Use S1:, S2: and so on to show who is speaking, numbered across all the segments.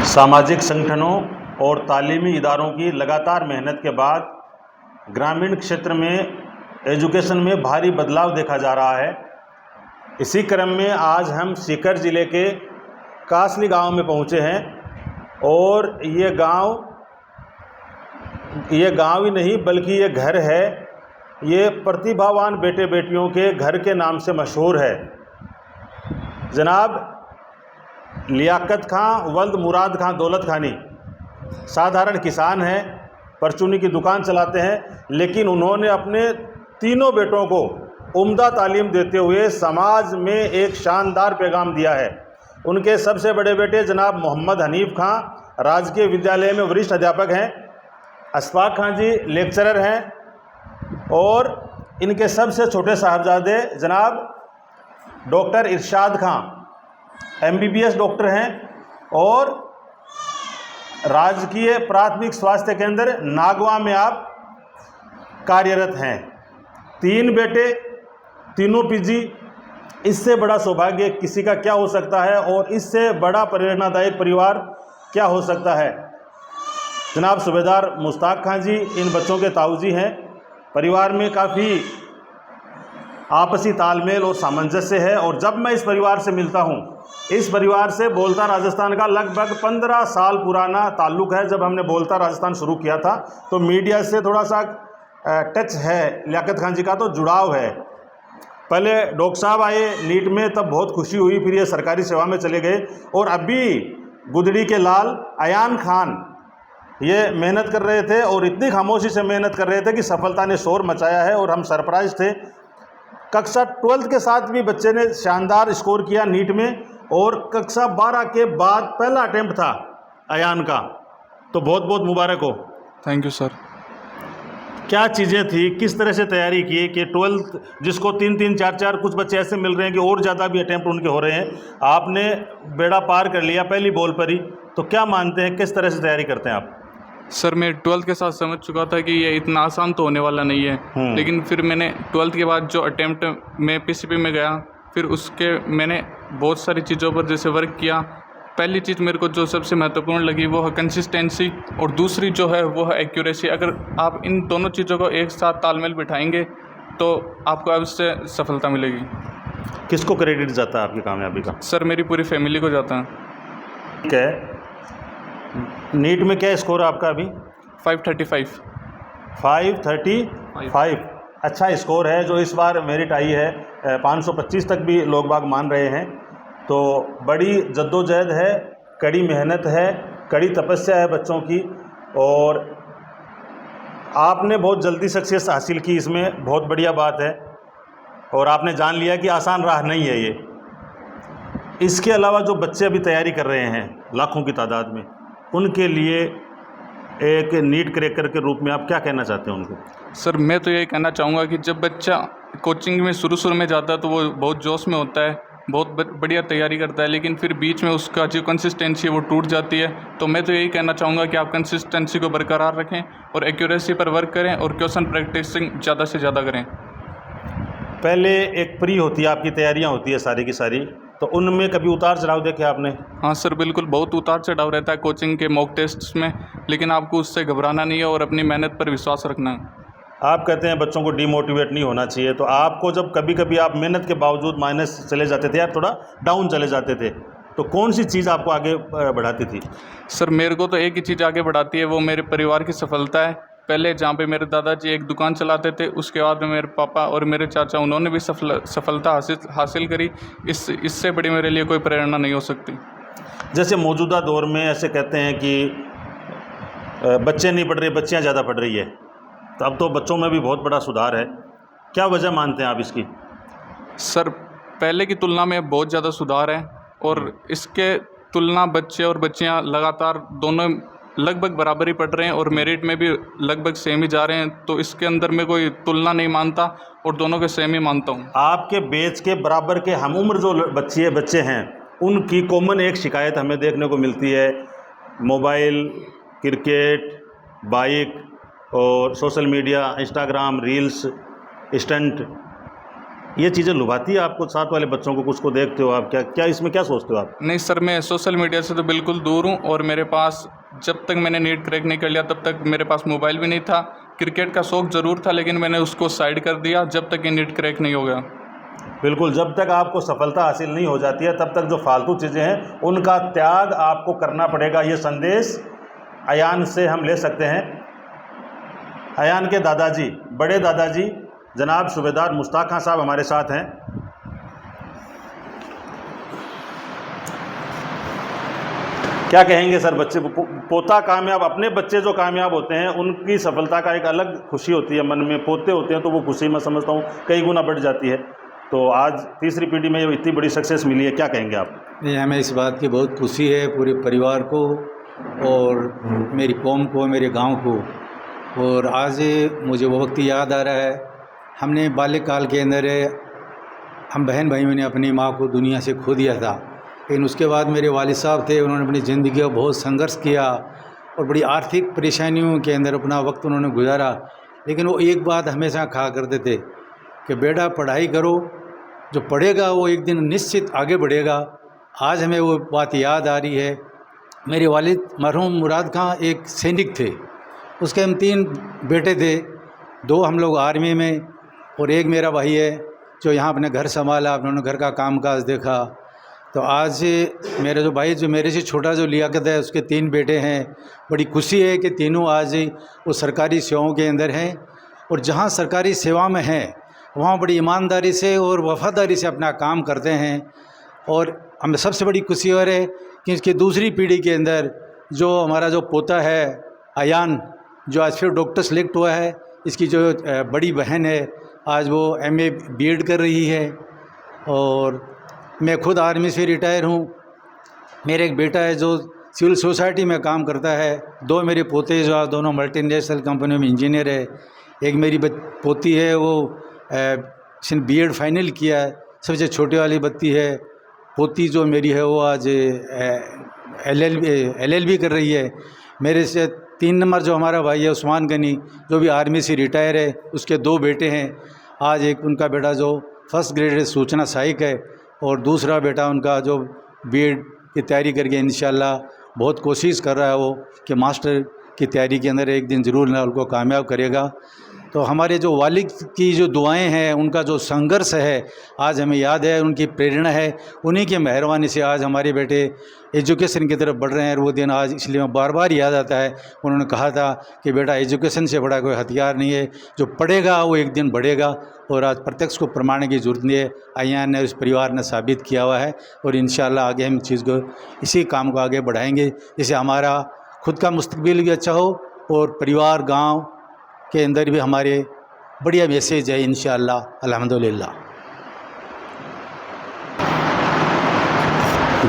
S1: सामाजिक संगठनों और तालीमी इदारों की लगातार मेहनत के बाद ग्रामीण क्षेत्र में एजुकेशन में भारी बदलाव देखा जा रहा है। इसी क्रम में आज हम सीकर ज़िले के कासली गांव में पहुंचे हैं और ये गांव ही नहीं बल्कि ये घर है। ये प्रतिभावान बेटे बेटियों के घर के नाम से मशहूर है। जनाब लियाकत खां वल्द मुराद खां दौलत खानी साधारण किसान हैं, परचूनी की दुकान चलाते हैं, लेकिन उन्होंने अपने तीनों बेटों को उम्दा तालीम देते हुए समाज में एक शानदार पैगाम दिया है। उनके सबसे बड़े बेटे जनाब मोहम्मद हनीफ खां राजकीय विद्यालय में वरिष्ठ अध्यापक हैं, अशफाक खां जी लेक्चरर हैं और इनके सबसे छोटे साहबजादे जनाब डॉक्टर इरशाद खां MBBS डॉक्टर हैं और राजकीय प्राथमिक स्वास्थ्य केंद्र नागवा में आप कार्यरत हैं। 3 बेटे, तीनों PG। इससे बड़ा सौभाग्य किसी का क्या हो सकता है और इससे बड़ा प्रेरणादायक परिवार क्या हो सकता है। जनाब सूबेदार मुश्ताक खां जी इन बच्चों के ताऊजी हैं। परिवार में काफ़ी आपसी तालमेल और सामंजस्य है और जब मैं इस परिवार से मिलता हूँ, इस परिवार से बोलता राजस्थान का लगभग 15 साल पुराना ताल्लुक़ है। जब हमने बोलता राजस्थान शुरू किया था तो मीडिया से थोड़ा सा टच है, लियाकत खान जी का तो जुड़ाव है। पहले डॉक्टर साहब आए नीट में, तब बहुत खुशी हुई, फिर ये सरकारी सेवा में चले गए और अभी गुदड़ी के लाल अयान खान ये मेहनत कर रहे थे और इतनी खामोशी से मेहनत कर रहे थे कि सफलता ने शोर मचाया है और हम सरप्राइज थे। कक्षा 12 के साथ भी बच्चे ने शानदार स्कोर किया नीट में और कक्षा 12 के बाद पहला अटेम्प्ट था अयान का, तो बहुत बहुत मुबारक हो।
S2: Thank you sir.
S1: क्या चीज़ें थी, किस तरह से तैयारी की कि 12 जिसको 3-3 4-4 कुछ बच्चे ऐसे मिल रहे हैं कि और ज़्यादा भी अटेम्प्ट उनके हो रहे हैं, आपने बेड़ा पार कर लिया पहली बॉल पर ही, तो क्या मानते हैं किस तरह से तैयारी करते हैं आप?
S2: सर मैं 12th के साथ समझ चुका था कि ये इतना आसान तो होने वाला नहीं है, लेकिन फिर मैंने 12th के बाद जो अटेम्प्ट में PCP में गया, फिर उसके मैंने बहुत सारी चीज़ों पर जैसे वर्क किया। पहली चीज़ मेरे को जो सबसे महत्वपूर्ण लगी वो है कंसिस्टेंसी और दूसरी जो है वो है एक्यूरेसी। अगर आप इन दोनों चीज़ों को एक साथ तालमेल बिठाएंगे तो आपको उससे सफलता मिलेगी।
S1: किसको क्रेडिट जाता है आपकी कामयाबी का?
S2: सर मेरी पूरी फैमिली को जाता है।
S1: ठीक है, नीट में क्या स्कोर है आपका अभी?
S2: 535।
S1: 535 अच्छा स्कोर है, जो इस बार मेरिट आई है 525 तक भी लोग बाग मान रहे हैं। तो बड़ी जद्दोजहद है, कड़ी मेहनत है, कड़ी तपस्या है बच्चों की और आपने बहुत जल्दी सक्सेस हासिल की, इसमें बहुत बढ़िया बात है और आपने जान लिया कि आसान राह नहीं है ये। इसके अलावा जो बच्चे अभी तैयारी कर रहे हैं लाखों की तादाद में, उनके लिए एक नीट क्रैकर के रूप में आप क्या कहना चाहते हैं उनको?
S2: सर मैं तो यही कहना चाहूँगा कि जब बच्चा कोचिंग में शुरू में जाता है तो वो बहुत जोश में होता है, बहुत बढ़िया तैयारी करता है, लेकिन फिर बीच में उसका जो कंसिस्टेंसी है वो टूट जाती है। तो मैं तो यही कहना चाहूँगा कि आप कंसिस्टेंसी को बरकरार रखें और एक्यूरेसी पर वर्क करें और क्वेश्चन प्रैक्टिसिंग ज़्यादा से ज़्यादा करें।
S1: पहले एक प्री होती है, आपकी तैयारियाँ होती है सारी की सारी, तो उनमें कभी उतार चढ़ाव देखे आपने?
S2: हाँ सर बिल्कुल, बहुत उतार चढ़ाव रहता है कोचिंग के मॉक टेस्ट्स में, लेकिन आपको उससे घबराना नहीं है और अपनी मेहनत पर विश्वास रखना है। आप
S1: कहते हैं बच्चों को डीमोटिवेट नहीं होना चाहिए, तो आपको जब कभी कभी आप मेहनत के बावजूद माइनस चले जाते थे या थोड़ा डाउन चले जाते थे, तो कौन सी चीज़ आपको आगे बढ़ाती थी?
S2: सर मेरे को तो एक ही चीज़ आगे बढ़ाती है, वो मेरे परिवार की सफलता है। पहले जहाँ पे मेरे दादाजी एक दुकान चलाते थे, उसके बाद में मेरे पापा और मेरे चाचा उन्होंने भी सफलता हासिल करी। इससे बड़ी मेरे लिए कोई प्रेरणा नहीं हो सकती।
S1: जैसे मौजूदा दौर में ऐसे कहते हैं कि बच्चे नहीं पढ़ रहे, बच्चियाँ ज़्यादा पढ़ रही है, तो अब तो बच्चों में भी बहुत बड़ा सुधार है, क्या वजह मानते हैं आप इसकी?
S2: सर पहले की तुलना में बहुत ज़्यादा सुधार है और इसके तुलना बच्चे और बच्चियाँ लगातार दोनों लगभग बराबर ही पढ़ रहे हैं और मेरिट में भी लगभग सेम ही जा रहे हैं, तो इसके अंदर मैं कोई तुलना नहीं मानता और दोनों के सेम ही मानता हूँ।
S1: आपके बैच के बराबर के हम उम्र जो बच्चे हैं, उनकी कॉमन एक शिकायत हमें देखने को मिलती है, मोबाइल, क्रिकेट, बाइक और social media, Instagram, reels, stunt, ये चीज़ें लुभाती है आपको? साथ वाले बच्चों को कुछ को देखते हो आप, क्या क्या इसमें क्या सोचते हो आप?
S2: नहीं सर, मैं सोशल मीडिया से तो बिल्कुल दूर हूँ, और मेरे पास जब तक मैंने नीट क्रैक नहीं कर लिया तब तक मेरे पास मोबाइल भी नहीं था। क्रिकेट का शौक़ ज़रूर था, लेकिन मैंने उसको साइड कर दिया जब तक ये नीट क्रैक नहीं हो गया।
S1: बिल्कुल, जब तक आपको सफलता हासिल नहीं हो जाती है तब तक जो फालतू चीज़ें हैं उनका त्याग आपको करना पड़ेगा। ये संदेश अयान से हम ले सकते हैं। अयान के दादाजी, बड़े दादाजी जनाब सूबेदार मुश्ताक खान साहब हमारे साथ हैं। क्या कहेंगे सर? बच्चे पोता कामयाब, अपने बच्चे जो कामयाब होते हैं उनकी सफलता का एक अलग खुशी होती है मन में। पोते होते हैं तो वो खुशी मैं समझता हूँ कई गुना बढ़ जाती है। तो आज तीसरी पीढ़ी में इतनी बड़ी सक्सेस मिली है, क्या कहेंगे आप?
S3: नहीं, हमें इस बात की बहुत खुशी है, पूरे परिवार को और मेरी कौम को, मेरे गांव को। और आज मुझे वो वक्त याद आ रहा है, हमने बाल्यकाल के अंदर हम बहन भाइयों ने अपनी माँ को दुनिया से खो दिया था। लेकिन उसके बाद मेरे वालिद साहब थे, उन्होंने अपनी ज़िंदगी का बहुत संघर्ष किया और बड़ी आर्थिक परेशानियों के अंदर अपना वक्त उन्होंने गुजारा। लेकिन वो एक बात हमेशा कहा करते थे कि बेटा पढ़ाई करो, जो पढ़ेगा वो एक दिन निश्चित आगे बढ़ेगा। आज हमें वो बात याद आ रही है। मेरे वालिद मरहूम मुराद खां एक सैनिक थे, उसके हम 3 बेटे थे, 2 हम लोग आर्मी में और एक मेरा भाई है जो यहाँ अपने घर संभाला, उन्होंने घर का कामकाज देखा। तो आज मेरा जो भाई, जो मेरे से छोटा जो लियाकत है, उसके 3 बेटे हैं। बड़ी खुशी है कि तीनों आज वो सरकारी सेवाओं के अंदर हैं, और जहाँ सरकारी सेवा में हैं वहाँ बड़ी ईमानदारी से और वफादारी से अपना काम करते हैं। और हमें सबसे बड़ी खुशी हो रही है कि इसकी दूसरी पीढ़ी के अंदर जो हमारा जो पोता है अयान, जो आज फिर डॉक्टर सेलेक्ट हुआ है, इसकी जो बड़ी बहन है आज वो MA B.Ed कर रही है। और मैं खुद आर्मी से रिटायर हूँ। मेरा एक बेटा है जो सिविल सोसाइटी में काम करता है। 2 मेरे पोते जो दोनों मल्टीनेशनल कंपनियों में इंजीनियर है। एक मेरी पोती है वो इसने B.Ed फाइनल किया है। सबसे छोटी वाली बच्ची है, पोती जो मेरी है वो आज LLB कर रही है। मेरे से 3 नंबर जो हमारा भाई है उस्मान गनी, जो भी आर्मी से रिटायर है, उसके 2 बेटे हैं। आज एक उनका बेटा जो फर्स्ट ग्रेड सूचना सहायक है, और दूसरा बेटा उनका जो B.Ed की तैयारी करके इंशाल्लाह बहुत कोशिश कर रहा है वो कि मास्टर की तैयारी के अंदर एक दिन ज़रूर ना उनको कामयाब करेगा। तो हमारे जो वालिद की जो दुआएं हैं, उनका जो संघर्ष है आज हमें याद है, उनकी प्रेरणा है। उन्हीं की मेहरबानी से आज हमारे बेटे एजुकेशन की तरफ बढ़ रहे हैं। और वो दिन आज इसलिए मैं बार बार याद आता है, उन्होंने कहा था कि बेटा एजुकेशन से बड़ा कोई हथियार नहीं है, जो पढ़ेगा वो एक दिन बढ़ेगा। और आज प्रत्यक्ष को प्रमाण की जरूरत नहीं है, अयान ने, उस परिवार ने साबित किया हुआ है। और इंशाल्लाह आगे हम चीज़ को, इसी काम को आगे बढ़ाएंगे, जिससे हमारा खुद का मुस्तकबिल भी अच्छा हो और परिवार गाँव के अंदर भी हमारे बढ़िया मैसेज है इंशाअल्लाह, अल्हम्दुलिल्लाह।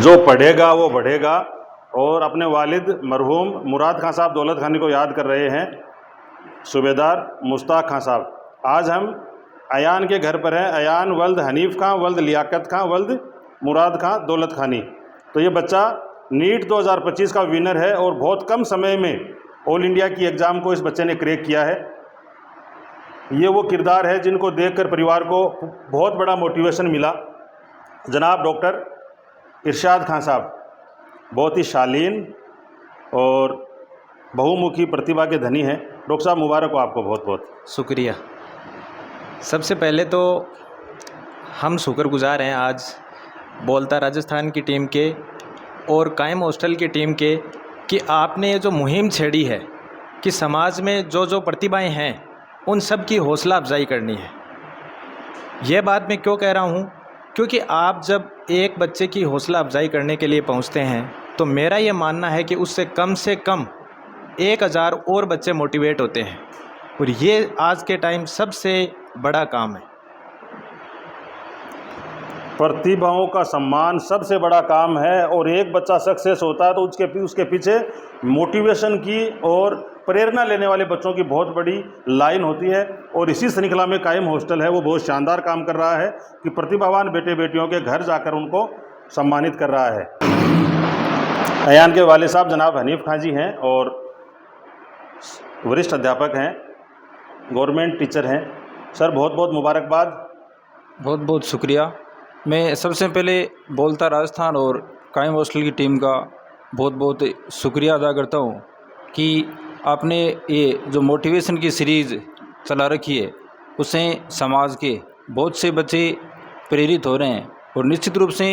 S1: जो पढ़ेगा वो बढ़ेगा। और अपने वालिद मरहूम मुराद खान साहब दौलत खानी को याद कर रहे हैं सूबेदार मुश्ताक खान साहब। आज हम अयान के घर पर हैं। अयान वल्द हनीफ खां, वल्द लियाकत खां, वल्द मुराद खां दौलत खानी। तो ये बच्चा नीट 2025 का विनर है, और बहुत कम समय में ऑल इंडिया की एग्ज़ाम को इस बच्चे ने क्रैक किया है। ये वो किरदार है जिनको देखकर परिवार को बहुत बड़ा मोटिवेशन मिला। जनाब डॉक्टर इरशाद खान साहब बहुत ही शालीन और बहुमुखी प्रतिभा के धनी हैं। डॉक्टर साहब मुबारक हो आपको, बहुत बहुत
S4: शुक्रिया। सबसे पहले तो हम शुक्रगुजार हैं आज बोलता राजस्थान की टीम के और कायम हॉस्टल की टीम के, कि आपने ये जो मुहिम छेड़ी है कि समाज में जो जो प्रतिभाएं हैं उन सब की हौसला अफजाई करनी है। यह बात मैं क्यों कह रहा हूँ, क्योंकि आप जब एक बच्चे की हौसला अफजाई करने के लिए पहुँचते हैं तो मेरा ये मानना है कि उससे कम 1000 और बच्चे मोटिवेट होते हैं, और ये आज के टाइम सबसे बड़ा काम है।
S1: प्रतिभाओं का सम्मान सबसे बड़ा काम है। और एक बच्चा सक्सेस होता है तो उसके पीछे मोटिवेशन की और प्रेरणा लेने वाले बच्चों की बहुत बड़ी लाइन होती है। और इसी श्रृंखला में कायम हॉस्टल है, वो बहुत शानदार काम कर रहा है कि प्रतिभावान बेटे बेटियों के घर जाकर उनको सम्मानित कर रहा है। अयान के वालिद साहब जनाब हनीफ खां जी हैं और वरिष्ठ अध्यापक हैं, गवर्नमेंट टीचर हैं। सर बहुत बहुत मुबारकबाद।
S5: बहुत बहुत शुक्रिया। मैं सबसे पहले बोलता राजस्थान और कायम हॉस्टल की टीम का बहुत बहुत शुक्रिया अदा करता हूँ कि आपने ये जो मोटिवेशन की सीरीज़ चला रखी है उससे समाज के बहुत से बच्चे प्रेरित हो रहे हैं और निश्चित रूप से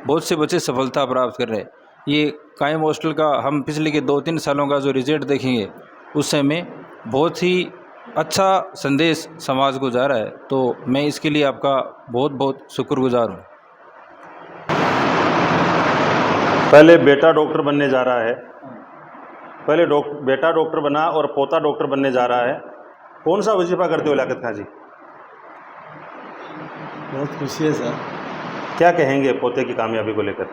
S5: बहुत से बच्चे सफलता प्राप्त कर रहे हैं। ये कायम हॉस्टल का हम पिछले के 2-3 सालों का जो रिजल्ट देखेंगे उससे हमें बहुत ही अच्छा संदेश समाज को जा रहा है, तो मैं इसके लिए आपका बहुत बहुत शुक्रगुजार हूँ।
S1: पहले बेटा डॉक्टर बनने जा रहा है, पहले बेटा डॉक्टर बना और पोता डॉक्टर बनने जा रहा है। कौन सा वजीफा करते हो लियाकत खां जी?
S6: बहुत खुशी है सर।
S1: क्या कहेंगे पोते की कामयाबी को लेकर?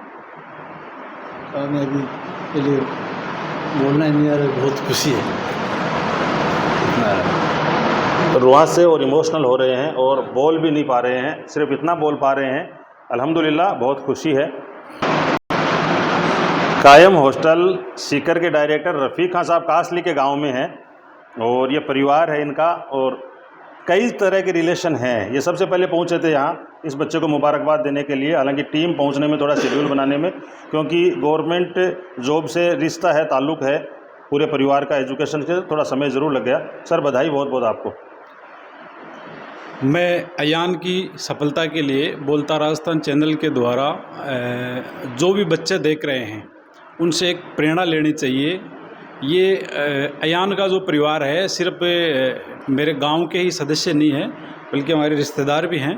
S6: कामयाबी के लिए बोलना ही नहीं आ रहा, बहुत खुशी है।
S1: रुआ से और इमोशनल हो रहे हैं और बोल भी नहीं पा रहे हैं, सिर्फ इतना बोल पा रहे हैं अल्हम्दुलिल्लाह, बहुत खुशी है। कायम हॉस्टल सीकर के डायरेक्टर रफ़ीक खां साहब कासली के गांव में हैं और ये परिवार है इनका और कई तरह के रिलेशन हैं। ये सबसे पहले पहुंचे थे यहाँ इस बच्चे को मुबारकबाद देने के लिए, हालांकि टीम पहुंचने में थोड़ा शेड्यूल बनाने में, क्योंकि गवर्नमेंट जॉब से रिश्ता है, ताल्लुक़ है पूरे परिवार का, एजुकेशन से थोड़ा समय ज़रूर लग गया। सर बधाई बहुत बहुत आपको।
S7: मैं अयान की सफलता के लिए बोलता राजस्थान चैनल के द्वारा जो भी बच्चे देख रहे हैं उनसे एक प्रेरणा लेनी चाहिए। ये अयान का जो परिवार है सिर्फ मेरे गांव के ही सदस्य नहीं हैं बल्कि हमारे रिश्तेदार भी हैं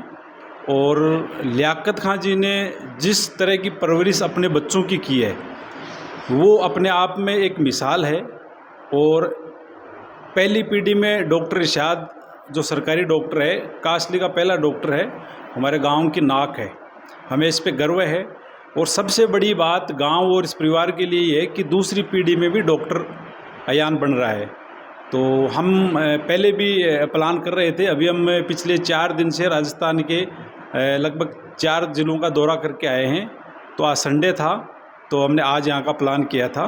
S7: और लियाकत खां जी ने जिस तरह की परवरिश अपने बच्चों की है वो अपने आप में एक मिसाल है। और पहली पीढ़ी में डॉक्टर इरशाद जो सरकारी डॉक्टर है, कासली का पहला डॉक्टर है, हमारे गांव की नाक है, हमें इस पे गर्व है। और सबसे बड़ी बात गांव और इस परिवार के लिए ये है कि दूसरी पीढ़ी में भी डॉक्टर अयान बन रहा है। तो हम पहले भी प्लान कर रहे थे, अभी हम पिछले 4 दिन से राजस्थान के लगभग 4 ज़िलों का दौरा करके आए हैं। तो आज संडे था तो हमने आज यहाँ का प्लान किया था।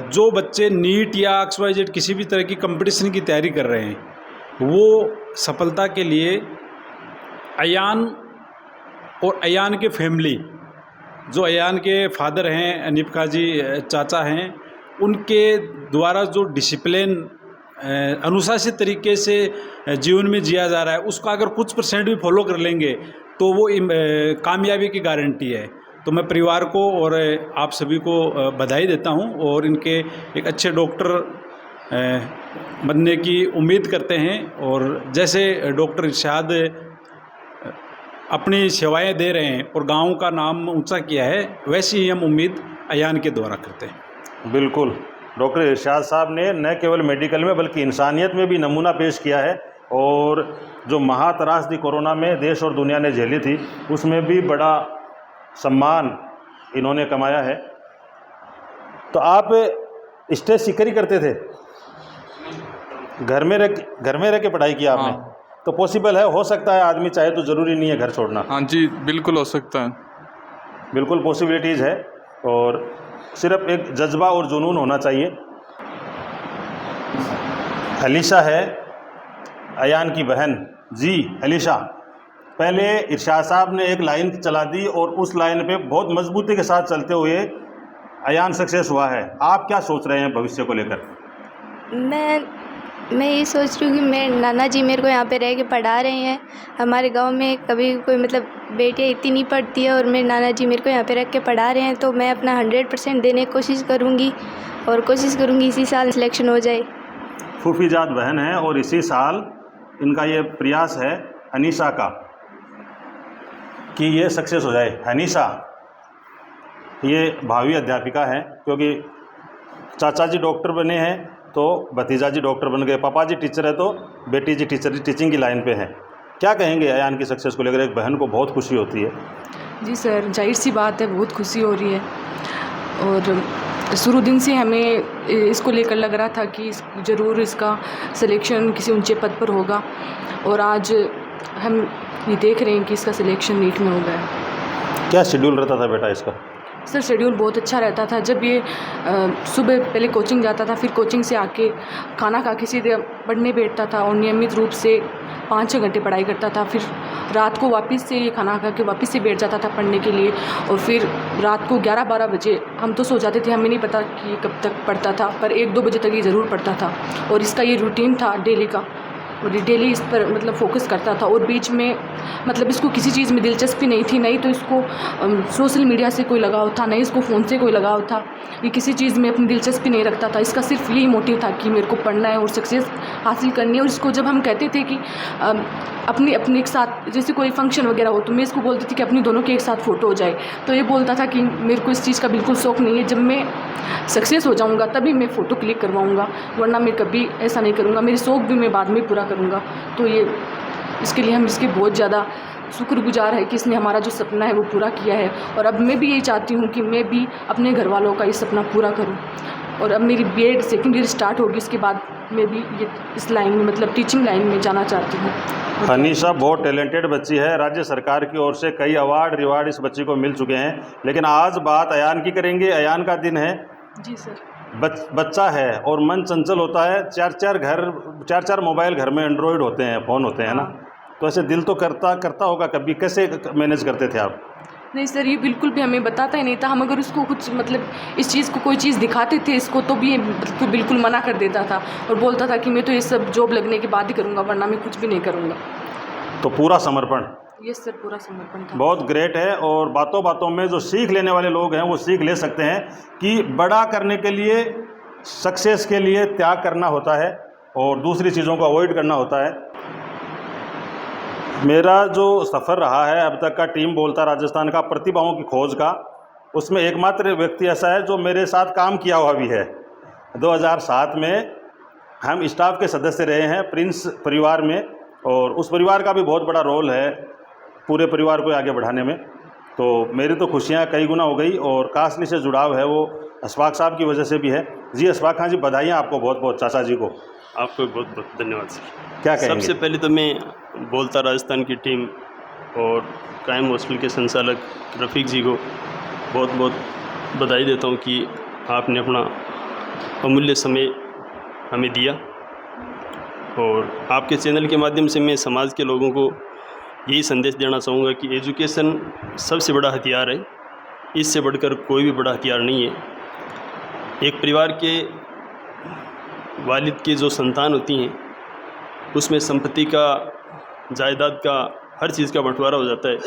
S7: जो बच्चे नीट या XYZ किसी भी तरह की कंपटीशन की तैयारी कर रहे हैं वो सफलता के लिए अयान और अयान के फैमिली, जो अयान के फादर हैं अनीप खां जी चाचा हैं, उनके द्वारा जो डिसिप्लिन अनुशासित तरीके से जीवन में जिया जा रहा है उसका अगर कुछ % भी फॉलो कर लेंगे तो वो कामयाबी की गारंटी है। तो मैं परिवार को और आप सभी को बधाई देता हूं और इनके एक अच्छे डॉक्टर बनने की उम्मीद करते हैं। और जैसे डॉक्टर इरशाद अपनी सेवाएं दे रहे हैं और गांव का नाम ऊंचा किया है, वैसी ही हम उम्मीद अयान के द्वारा करते हैं।
S1: बिल्कुल, डॉक्टर इरशाद साहब ने न केवल मेडिकल में बल्कि इंसानियत में भी नमूना पेश किया है और जो महात्रासदी कोरोना में देश और दुनिया ने झेली थी उसमें भी बड़ा सम्मान इन्होंने कमाया है। तो आप स्टेज सीकर ही करते थे? घर में रह के पढ़ाई किया आपने?
S2: हाँ।
S1: तो पॉसिबल है, हो सकता है आदमी चाहे तो ज़रूरी नहीं है घर छोड़ना।
S2: हाँ जी, बिल्कुल हो सकता है,
S1: बिल्कुल पॉसिबिलिटीज़ है और सिर्फ एक जज्बा और जुनून होना चाहिए। अलीशा है अयान की बहन जी। अलीशा, पहले इरशाद साहब ने एक लाइन चला दी और उस लाइन पे बहुत मजबूती के साथ चलते हुए अयान सक्सेस हुआ है। आप क्या सोच रहे हैं भविष्य को लेकर?
S8: मैं ये सोच रही हूँ कि मेरे नाना जी मेरे को यहाँ पे रह के पढ़ा रहे हैं। हमारे गांव में कभी कोई मतलब बेटियाँ इतनी नहीं पढ़ती है और मेरे नाना जी मेरे को यहाँ पे रख के पढ़ा रहे हैं, तो मैं अपना 100% देने की कोशिश करूँगी और कोशिश करूँगी इसी साल सिलेक्शन हो जाए।
S1: फूफीजात बहन है और इसी साल इनका ये प्रयास है अनीसा का कि ये सक्सेस हो जाए। अनीसा ये भावी अध्यापिका है, क्योंकि चाचा जी डॉक्टर बने हैं तो भतीजा जी डॉक्टर बन गए, पापा जी टीचर है तो बेटी जी टीचिंग की लाइन पे है। क्या कहेंगे अयान की सक्सेस को लेकर? एक बहन को बहुत खुशी होती है।
S9: जी सर, जाहिर सी बात है, बहुत खुशी हो रही है और शुरू दिन से हमें इसको लेकर लग रहा था कि ज़रूर इसका सिलेक्शन किसी ऊंचे पद पर होगा और आज हम ये देख रहे हैं कि इसका सिलेक्शन नीट में हो गया।
S1: क्या शेड्यूल रहता था बेटा इसका?
S9: सर शेड्यूल बहुत अच्छा रहता था। जब ये सुबह पहले कोचिंग जाता था, फिर कोचिंग से आके खाना खा के सीधे पढ़ने बैठता था और नियमित रूप से 5-6 घंटे पढ़ाई करता था। फिर रात को वापस से ये खाना खा के वापस से बैठ जाता था पढ़ने के लिए, और फिर रात को 11-12 बजे हम तो सो जाते थे, हमें नहीं पता कि ये कब तक पढ़ता था, पर 1-2 बजे तक ये ज़रूर पढ़ता था। और इसका ये रूटीन था डेली का, और ये डेली इस पर मतलब फोकस करता था। और बीच में मतलब इसको किसी चीज़ में दिलचस्पी नहीं थी, नहीं तो इसको सोशल मीडिया से कोई लगाव था, नहीं इसको फ़ोन से कोई लगाव था, ये किसी चीज़ में अपनी दिलचस्पी नहीं रखता था। इसका सिर्फ यही मोटिव था कि मेरे को पढ़ना है और सक्सेस हासिल करनी है। और इसको जब हम कहते थे कि अपने एक साथ जैसे कोई फंक्शन वगैरह हो, तो मैं इसको बोलती थी कि अपनी दोनों के एक साथ फ़ोटो हो जाए, तो ये बोलता था कि मेरे को इस चीज़ का बिल्कुल शौक़ नहीं है, जब मैं सक्सेस हो जाऊँगा तभी मैं फ़ोटो क्लिक करवाऊँगा, वरना मैं कभी ऐसा नहीं करूँगा, मेरे शौक़ भी मैं बाद में पूरा करूँगा। तो ये इसके लिए हम इसके बहुत ज़्यादा शुक्रगुजार है कि इसने हमारा जो सपना है वो पूरा किया है। और अब मैं भी यही चाहती हूँ कि मैं भी अपने घर वालों का ये सपना पूरा करूँ। और अब मेरी बीएड सेकेंड ईयर स्टार्ट होगी, इसके बाद मैं भी ये इस लाइन में मतलब टीचिंग लाइन में जाना चाहती हूँ।
S1: अनीशा बहुत टैलेंटेड बच्ची है, राज्य सरकार की ओर से कई अवार्ड रिवार्ड इस बच्ची को मिल चुके हैं। लेकिन आज बात अयान की करेंगे। अयान का दिन है।
S9: जी सर।
S1: बच्चा है और मन चंचल होता है, 4-4 मोबाइल घर में एंड्रॉयड होते हैं, फ़ोन होते हैं ना, तो ऐसे दिल तो करता होगा कभी, कैसे मैनेज करते थे आप?
S9: नहीं सर, ये बिल्कुल भी हमें बताता ही नहीं था। हम अगर उसको कुछ मतलब इस चीज़ को कोई चीज़ दिखाते थे इसको, तो भी ये बिल्कुल मना कर देता था और बोलता था कि मैं तो ये सब जॉब लगने के बाद ही करूँगा, वरना मैं कुछ भी नहीं करूँगा।
S1: तो पूरा समर्पण।
S9: यस सर, पूरा समर्पण था।
S1: बहुत ग्रेट है। और बातों बातों में जो सीख लेने वाले लोग हैं वो सीख ले सकते हैं कि बड़ा करने के लिए, सक्सेस के लिए त्याग करना होता है और दूसरी चीज़ों को अवॉइड करना होता है। मेरा जो सफ़र रहा है अब तक का टीम बोलता राजस्थान का प्रतिभाओं की खोज का, उसमें एकमात्र व्यक्ति ऐसा है जो मेरे साथ काम किया हुआ भी है। 2007 में हम स्टाफ के सदस्य रहे हैं प्रिंस परिवार में, और उस परिवार का भी बहुत बड़ा रोल है पूरे परिवार को आगे बढ़ाने में। तो मेरी तो खुशियाँ कई गुना हो गई, और कासली से जुड़ाव है वो अशफाक साहब की वजह से भी है। जी अशफाक खान जी, बधाइयाँ आपको बहुत बहुत, चाचा जी को।
S10: आपको बहुत बहुत धन्यवाद सर।
S1: क्या कहेंगे?
S10: सबसे पहले तो मैं बोलता राजस्थान की टीम और कायम हॉस्टल के संचालक रफ़ीक जी को बहुत बहुत बधाई देता हूँ कि आपने अपना अमूल्य समय हमें दिया। और आपके चैनल के माध्यम से मैं समाज के लोगों को यही संदेश देना चाहूँगा कि एजुकेशन सबसे बड़ा हथियार है, इससे बढ़कर कोई भी बड़ा हथियार नहीं है। एक परिवार के वालिद की जो संतान होती हैं उसमें संपत्ति का, जायदाद का, हर चीज़ का बंटवारा हो जाता है,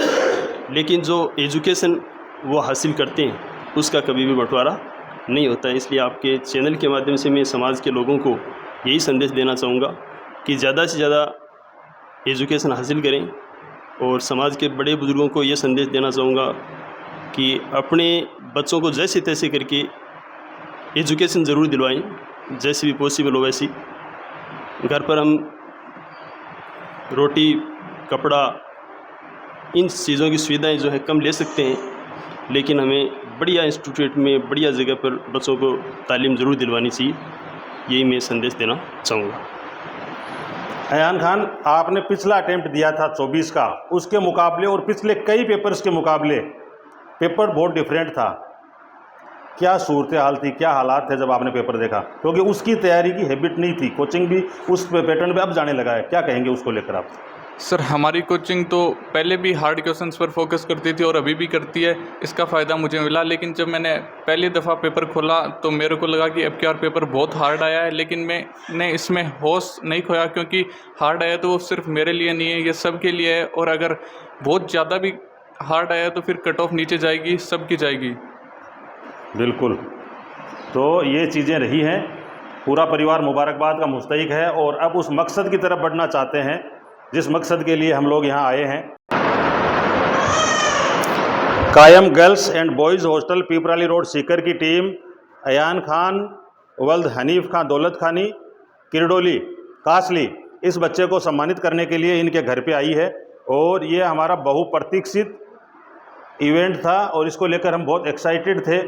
S10: लेकिन जो एजुकेशन वो हासिल करते हैं उसका कभी भी बंटवारा नहीं होता है। इसलिए आपके चैनल के माध्यम से मैं समाज के लोगों को यही संदेश देना चाहूँगा कि ज़्यादा से ज़्यादा एजुकेशन हासिल करें। और समाज के बड़े बुज़ुर्गों को ये संदेश देना चाहूँगा कि अपने बच्चों को जैसे तैसे करके एजुकेशन ज़रूर दिलवाएं, जैसे भी पॉसिबल हो वैसी। घर पर हम रोटी, कपड़ा, इन चीज़ों की सुविधाएं जो है कम ले सकते हैं, लेकिन हमें बढ़िया इंस्टीट्यूट में, बढ़िया जगह पर बच्चों को तालीम ज़रूर दिलवानी चाहिए। यही मैं संदेश देना चाहूँगा।
S1: अयान खान, आपने पिछला अटेम्प्ट दिया था 24 का, उसके मुकाबले और पिछले कई पेपर्स के मुकाबले पेपर बहुत डिफरेंट था। क्या सूरत हाल थी, क्या हालात थे जब आपने पेपर देखा? क्योंकि उसकी तैयारी की हैबिट नहीं थी, कोचिंग भी उस पैटर्न पे अब जाने लगा है, क्या कहेंगे उसको लेकर आप?
S2: सर, हमारी कोचिंग तो पहले भी हार्ड क्वेश्चंस पर फोकस करती थी और अभी भी करती है, इसका फ़ायदा मुझे मिला। लेकिन जब मैंने पहली दफ़ा पेपर खोला तो मेरे को लगा कि अब की बार पेपर बहुत हार्ड आया है, लेकिन मैंने इसमें होश नहीं खोया, क्योंकि हार्ड आया तो वो सिर्फ मेरे लिए नहीं है, ये सब के लिए है। और अगर बहुत ज़्यादा भी हार्ड आया तो फिर कट ऑफ नीचे जाएगी, सबकी जाएगी।
S1: बिल्कुल, तो ये चीज़ें रही हैं। पूरा परिवार मुबारकबाद का मुस्तहिक है और अब उस मकसद की तरफ बढ़ना चाहते हैं जिस मकसद के लिए हम लोग यहाँ आए हैं। Kayam girls and boys hostel Piprali road Sikar की टीम अयान खान, वल्द हनीफ खान, दौलत खानी, किरडोली, कासली, इस बच्चे को सम्मानित करने के लिए इनके घर पे आई है। और ये हमारा बहुप्रतीक्षित इवेंट था और इसको लेकर हम बहुत एक्साइटेड थे,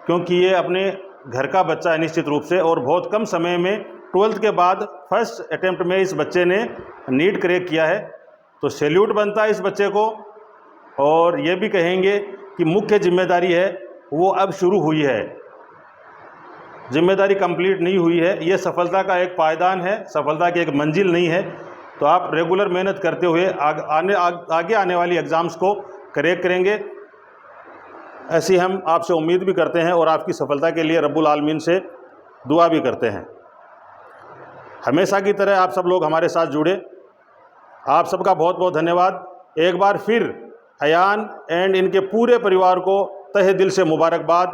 S1: क्योंकि ये अपने घर का बच्चा है निश्चित रूप से, और बहुत कम समय में 12th के बाद फर्स्ट अटेम्प्ट में इस बच्चे ने नीट क्रैक किया है। तो सैल्यूट बनता है इस बच्चे को। और ये भी कहेंगे कि मुख्य जिम्मेदारी है वो अब शुरू हुई है, जिम्मेदारी कंप्लीट नहीं हुई है। ये सफलता का एक पायदान है, सफलता की एक मंजिल नहीं है। तो आप रेगुलर मेहनत करते हुए आगे आने वाली एग्ज़ाम्स को क्रैक करेंगे, ऐसी हम आपसे उम्मीद भी करते हैं और आपकी सफलता के लिए रब्बुल आलमीन से दुआ भी करते हैं। हमेशा की तरह आप सब लोग हमारे साथ जुड़े, आप सबका बहुत बहुत धन्यवाद। एक बार फिर अयान एंड इनके पूरे परिवार को तहे दिल से मुबारकबाद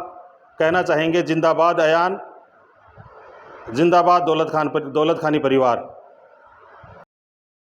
S1: कहना चाहेंगे। जिंदाबाद अयान, जिंदाबाद दौलत खानी परिवार।